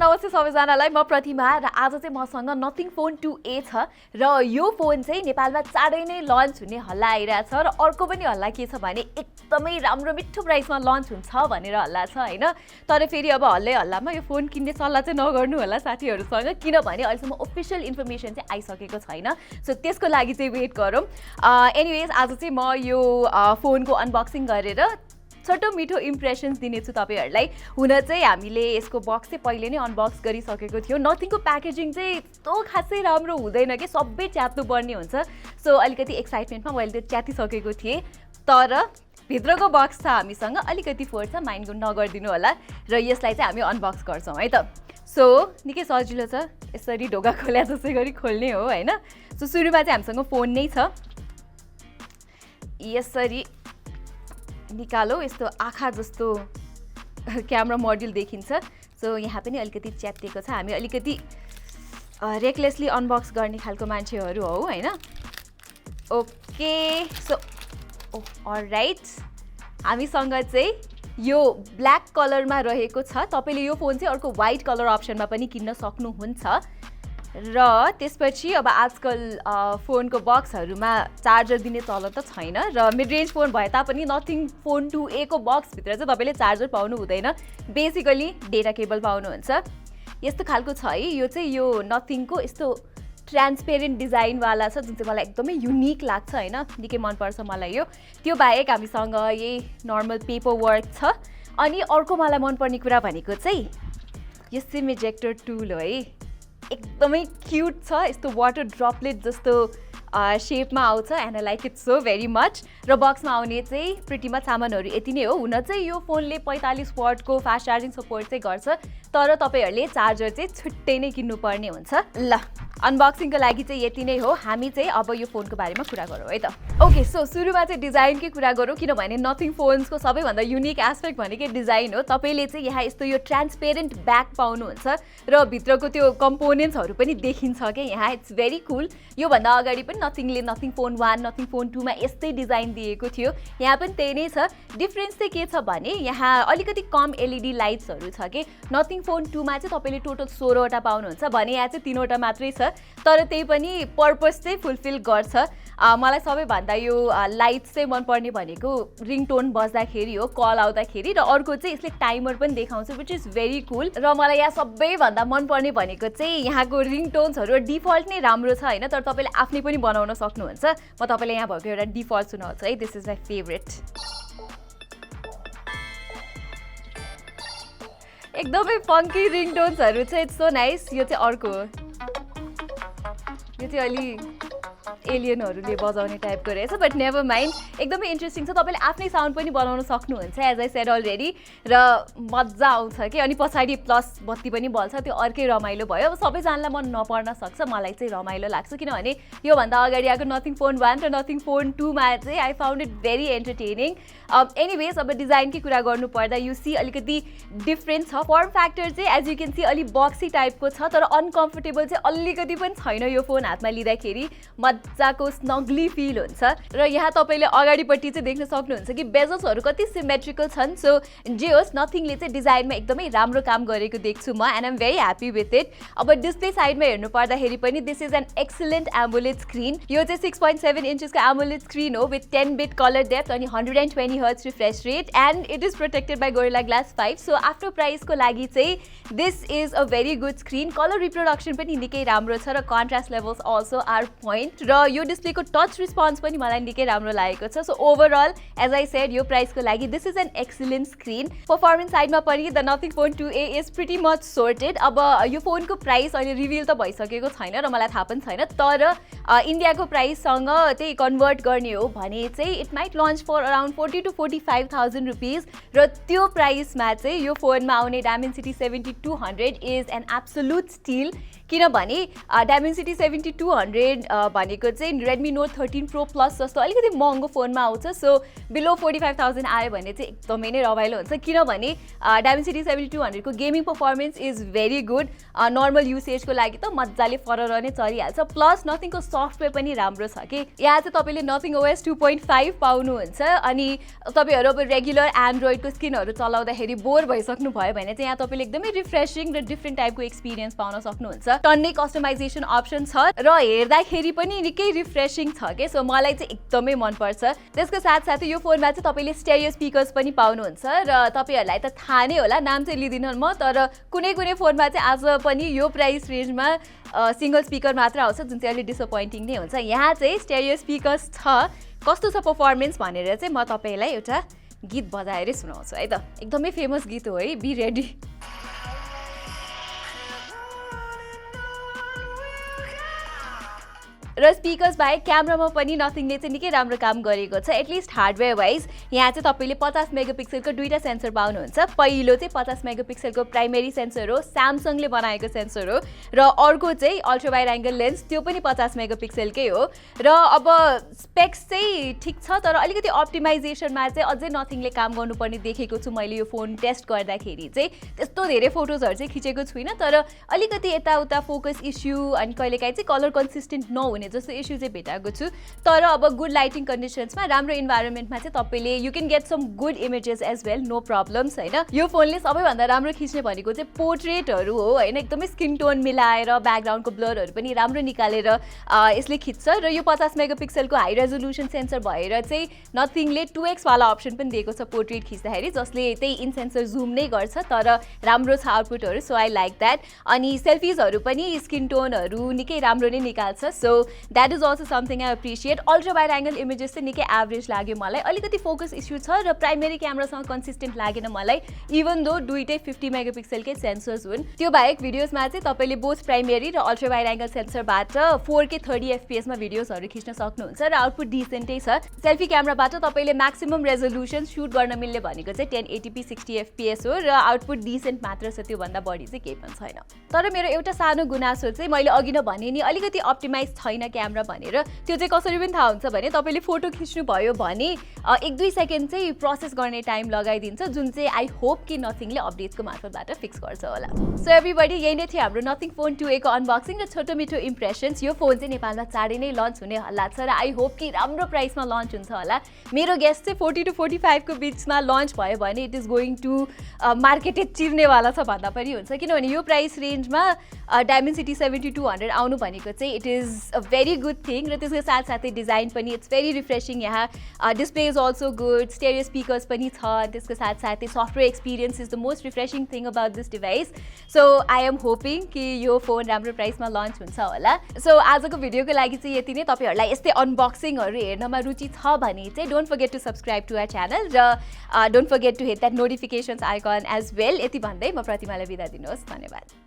नमस्ते सबैजनालाई म प्रतिमा र आज चाहिँ मसँग नथिङ फोन 2A छ र यो फोन चाहिँ नेपालमा चाँडै नै लन्च हुने हल्ला आइरहेछ र अर्को पनि हल्ला के छ भने एकदमै राम्रो मिठो प्राइसमा लन्च हुन्छ भनेर हल्ला छ हैन तर फेरि अब हल्लामा यो फोन किन्ने सल्लाह चाहिँ नगर्नु होला साथीहरुसँग किनभने अहिलेसम्म अफिसियल इन्फर्मेसन चाहिँ आइसकेको छैन सो त्यसको लागि चाहिँ वेट गरौँ एनीवेज आज चाहिँ म यो फोनको अनबक्सिङ गरेर छोटो मिठो इम्प्रेसन्स दिनेछु तपाईहरुलाई हुन चाहिँ हामीले यसको बक्स चाहिँ पहिले नै अनबक्स गरिसकेको थियो नथिङको प्याकेजिङ चाहिँ यस्तो खासै राम्रो हुँदैन के सबै च्यात्नु पर्ने हुन्छ सो अलिकति एक्साइटमेन्टमा मैले त्यो च्यातिसकेको थिएँ तर भित्रको बक्स छ हामीसँग अलिकति फोर्स छ माइन्ड नगर्दिनु होला र यसलाई चाहिँ हामी अनबक्स गर्छौं है त सो निकै सजिलो छ यसरी ढोका खोल्या जसै गरी खोल्ने हो हैन सो सुरुमा चाहिँ हामीसँग फोन नै छ यसरी निकालो यस्तो आँखा जस्तो क्यामेरा मोड्युल देखिन्छ सो यहाँ पनि अलिकति च्यातिएको छ हामी अलिकति रेकलेसली अनबक्स गर्ने खालको मान्छेहरू हौ हैन ओके सो अलराइट हामीसँग चाहिँ यो ब्ल्याक कलरमा रहेको छ तपाईले यो फोन चाहिँ अर्को व्हाइट कलर अप्सनमा पनि किन्न सक्नुहुन्छ र त्यसपछि अब आजकल फोनको बक्सहरुमा चार्जर दिने चलन त छैन र मिड रेन्ज फोन भए तापनि नथिङ फोन 2A को बक्स भित्र चाहिँ तपाईले चार्जर पाउनु हुँदैन बेसिकली डेटा केबल पाउनुहुन्छ यस्तो खालको छ है यो चाहिँ यो नथिङको यस्तो ट्रान्सपेरेन्ट डिजाइन वाला छ जुन चाहिँ मलाई एकदमै युनिक लाग्छ हैन निकै मन पर्छ मलाई यो त्यो बाहेक हामीसँग यही नर्मल पेपर वर्क छ अनि अर्को मलाई मन पर्ने कुरा भनेको चाहिँ यो सिम इजेक्टर टुल हो है एकदमै क्यूट छ यस्तो वाटर ड्रपलेट जस्तो शेपमा आउँछ and I like it so very much र बक्समा आउने चाहिँ प्रिटी मच सामानहरू यति नै हो हुन चाहिँ यो फोनले 45 वाटको फास्ट चार्जिङ सपोर्ट चाहिँ गर्छ तर तपाईहरुले चार्जर चाहिँ छुट्टै नै किन्नु पर्ने हुन्छ ल अनबक्सिङको लागि चाहिँ यति नै हो हामी चाहिँ अब यो फोनको बारेमा कुरा गरौँ है त ओके सो सुरुमा चाहिँ डिजाइनकै कुरा गरौँ किनभने नथिङ फोन्सको सबैभन्दा युनिक एस्पेक्ट भनेकै डिजाइन हो तपाईले चाहिँ यहाँ यस्तो यो ट्रान्सपेरेन्ट ब्याक पाउनुहुन्छ र भित्रको त्यो कम्पोनेन्ट्सहरू पनि देखिन्छ के यहाँ इट्स भेरी कुल यो भन्दा अगाडि पनि नथिङले नथिङ फोन 1 नथिङ फोन 2 मा यस्तै डिजाइन दिएको थियो यहाँ पनि त्यही नै छ डिफरेन्स चाहिँ के छ भने यहाँ अलिकति कम एलईडी लाइट्सहरू छ के नथिङ फोन 2 मा चाहिँ तपाईले टोटल 16 वटा पाउनुहुन्छ भने यहाँ चाहिँ 3 वटा मात्रै छ तर त्यही पनि पर्पस चाहिँ फुलफिल गर्छ मलाई सबैभन्दा यो लाइट्स चाहिँ मन पर्ने भनेको रिङटोन बज्दाखेरि हो कल आउँदाखेरि र अर्को चाहिँ यसले टाइमर पनि देखाउँछ व्हिच इज भेरी कुल र मलाई यहाँ सबैभन्दा मन पर्ने भनेको चाहिँ यहाँको रिङटोन्सहरू डिफल्ट नै राम्रो छ हैन तर तपाईले आफ्नै पनि बनाउन सक्नुहुन्छ म तपाईलाई यहाँ भएको एउटा डिफल्ट सुनाउँछु है दिस इज माई फेभरेट एकदमै फङ्की रिङटोन्सहरू चाहिँ इट्स सो नाइस यो चाहिँ अर्को यो चाहिँ अलि एलियनहरूले बजाउने टाइपको रहेछ बट नेभर माइन्ड एकदमै इन्ट्रेस्टिङ छ तपाईले आफ्नै साउन्ड पनि बनाउन सक्नुहुन्छ एज आई सेड अलरेडी र मजा आउँछ कि अनि पछाडि प्लस बत्ती पनि बल्छ त्यो अर्कै रमाइलो भयो अब सबैजनालाई मन नपर्न सक्छ मलाई चाहिँ रमाइलो लाग्छ किनभने योभन्दा अगाडि आएको नथिङ फोन 1 र नथिङ फोन 2 मा चाहिँ I found it very entertaining anyways अब डिजाइनकै कुरा गर्नु पर्दा यु सी अलिकति डिफरेन्ट छ फर्म फ्याक्टर चाहिँ एज यु क्यान सी अलि बक्सी टाइपको छ तर अनकम्फर्टेबल चाहिँ अलिकति पनि छैन यो फोन हातमा लिँदाखेरि मजाको स्नग्ली फिल हुन्छ र यहाँ तपाईले अगाडिपट्टि चाहिँ देख्न सक्नुहुन्छ कि बेजल्सहरू कति सिमेट्रिकल छन् सो जे होस् नथिङले चाहिँ डिजाइनमा एकदमै राम्रो काम गरेको देख्छु म and I am very happy with it अब डिस्प्ले साइडमा हेर्नु पर्दाखेरि पनि this is an excellent AMOLED screen यो चाहिँ 6.7 इन्चेसको एमोलेड स्क्रिन हो विथ 10 बिट कलर डेप्थ अनि 120 hertz refresh rate and it is protected by Gorilla Glass 5 so after प्राइसको लागि चाहिँ this is a very good screen colour reproduction पनि निकै राम्रो छ र contrast levels also are point र यो डिस्प्लेको टच रिस्पोन्स पनि मलाई निकै राम्रो लागेको छ so overall as I said यो प्राइसको लागि this is an excellent screen performance साइडमा पनि the nothing phone 2A is pretty much sorted अब यो फोनको प्राइस अहिले रिभिल त भइसकेको छैन र मलाई थाहा पनि छैन तर इन्डियाको प्राइससँग चाहिँ कन्भर्ट गर्ने हो भने चाहिँ it might launch for around 40,000 to 45,000 rupees र त्यो प्राइसमा चाहिँ यो फोनमा आउने Dimensity 7200 is an absolute steal किनभने डायमेन्सिटी 7200 भनेको चाहिँ Redmi Note 13 Pro Plus जस्तो अलिकति महँगो फोनमा आउँछ सो बिलो 45,000 आयो भने चाहिँ एकदमै नै रमाइलो हुन्छ किनभने Dimensity 7200 को gaming performance is very good normal युसेजको लागि त मजाले फरर नै चलिहाल्छ प्लस नथिङको सफ्टवेयर पनि राम्रो छ कि यहाँ चाहिँ तपाईँले नथिङ OS 2.5 पाउनुहुन्छ अनि तपाईँहरू अब रेगुलर एन्ड्रोइडको स्क्रिनहरू चलाउँदाखेरि बोर भइसक्नु भयो भने चाहिँ यहाँ तपाईँले एकदमै रिफ्रेसिङ र डिफ्रेन्ट टाइपको एक्सपिरियन्स पाउन सक्नुहुन्छ टन्नै कस्टमाइजेसन अप्सन छ र हेर्दाखेरि पनि निकै रिफ्रेसिङ छ के सो मलाई चाहिँ एकदमै मनपर्छ त्यसको साथसाथै यो फोनमा चाहिँ तपाईँले स्टेरियो स्पिकर्स पनि पाउनुहुन्छ र तपाईँहरूलाई त थाहा नै होला नाम चाहिँ लिदिनँ म तर कुनै कुनै फोनमा चाहिँ आज पनि यो प्राइस रेन्जमा सिंगल स्पिकर मात्र आउँछ जुन चाहिँ अलिक डिसअपोइन्टिङ नै हुन्छ यहाँ चाहिँ स्टेरियो स्पिकर्स छ कस्तो छ परफर्मेन्स भनेर चाहिँ म तपाईँलाई एउटा गीत बजाएरै सुनाउँछु है त एकदमै फेमस गीत हो है बी रेडी र स्पिकर्स बाहेक क्यामेरामा पनि नथिङले चाहिँ निकै राम्रो काम गरेको छ एटलिस्ट हार्डवेयर वाइज यहाँ चाहिँ तपाईँले 50 मेगापिक्सलको दुईटा सेन्सर पाउनुहुन्छ पहिलो चाहिँ 50 मेगापिक्सलको प्राइमेरी सेन्सर हो स्यामसङले बनाएको सेन्सर हो र अर्को चाहिँ अल्ट्रा वाइड एङ्गल लेन्स त्यो पनि 50 मेगापिक्सलकै हो र अब स्पेक्स चाहिँ ठिक छ तर अलिकति अप्टिमाइजेसनमा चाहिँ अझै नथिङले काम गर्नुपर्ने देखेको छु मैले यो फोन टेस्ट गर्दाखेरि चाहिँ त्यस्तो धेरै फोटोजहरू चाहिँ खिचेको छुइनँ तर अलिकति यताउता फोकस इस्यु अनि कहिलेकाहीँ चाहिँ कलर कन्सिस्टेन्ट नहुने जस्तो इस्यु चाहिँ भेटाएको छु तर अब गुड लाइटिङ कन्डिसन्समा राम्रो इन्भाइरोमेन्टमा चाहिँ तपाईँले you can get some good images as well no problems होइन यो फोनले सबैभन्दा राम्रो खिच्ने भनेको चाहिँ पोर्ट्रेटहरू हो होइन एकदमै स्किन टोन मिलाएर ब्याकग्राउन्डको ब्लरहरू पनि राम्रो निकालेर यसले खिच्छ र यो 50 मेगापिक्सलको हाई रेजोल्युसन सेन्सर भएर चाहिँ नथिङले 2x वाला अप्सन पनि दिएको छ पोर्ट्रेट खिच्दाखेरि जसले त्यही इन सेन्सर जुम नै गर्छ तर राम्रो छ आउटपुटहरू सो आई लाइक द्याट अनि सेल्फिजहरू पनि स्किन टोनहरू निकै राम्रो नै निकाल्छ so that is also something I appreciate ultra wide angle images चाहिँ निकै एभरेज लाग्यो मलाई अलिकति फोकस इस्यु छ र प्राइमेरी क्यामेरासँग कन्सिस्टेन्ट लागेन मलाई इभन दो दुइटै 50 मेगापिक्सलकै सेन्सर्स हुन् त्यो बाहेक भिडियोजमा चाहिँ तपाईँले बोथ प्राइमेरी र अल्ट्रा वाइड एङ्गल सेन्सरबाट 4K 30 FPS मा भिडियोजहरू खिच्न सक्नुहुन्छ र आउटपुट डिसेन्टै छ सेल्फी क्यामेराबाट तपाईँले म्याक्सिमम रेजोल्युसन सुट गर्न मिल्ने भनेको चाहिँ 1080p 60 FPS हो र आउटपुट डिसेन्ट मात्र छ त्योभन्दा बढी चाहिँ केही पनि छैन तर मेरो एउटा सानो गुनासो चाहिँ मैले अघि नै भने नि अलिकति अप्टिमाइज छैन क्यामेरा भनेर त्यो चाहिँ कसरी पनि थाहा हुन्छ भने तपाईँले फोटो खिच्नु भयो भने 1-2 सेकेन्ड चाहिँ प्रोसेस गर्ने टाइम लगाइदिन्छ जुन चाहिँ आई होप कि नथिङले अपडेट्सको मार्फतबाट फिक्स गर्छ होला सो एभ्रीबडी यही नै थियो हाम्रो नथिङ फोन 2A को अनबक्सिङ र छोटो मिठो इम्प्रेसन्स यो फोन चाहिँ नेपालमा चाँडै नै लन्च हुने हल्ला छ र आई होप कि राम्रो प्राइसमा लन्च हुन्छ होला मेरो गेस्ट चाहिँ 40 to 45 को बिचमा लन्च भयो भने it is going to marketed चिर्नेवाला छ भन्दा पनि हुन्छ किनभने यो प्राइस रेन्जमा Dimensity 7200 आउनु भनेको चाहिँ it is a very good thing र त्यसको साथसाथै डिजाइन पनि इट्स भेरी रिफ्रेसिङ यहाँ display is also good stereo speakers पनि छ त्यसको साथसाथै software experience is the most refreshing thing about this device so I am hoping कि यो फोन राम्रो प्राइसमा लन्च हुन्छ होला सो आजको भिडियोको लागि चाहिँ यति नै तपाईँहरूलाई यस्तै अनबक्सिङहरू हेर्नमा रुचि छ भने चाहिँ don't forget to subscribe to our channel र don't forget to hit that notifications icon as well यति भन्दै म प्रतिमालाई बिदा दिनुहोस् धन्यवाद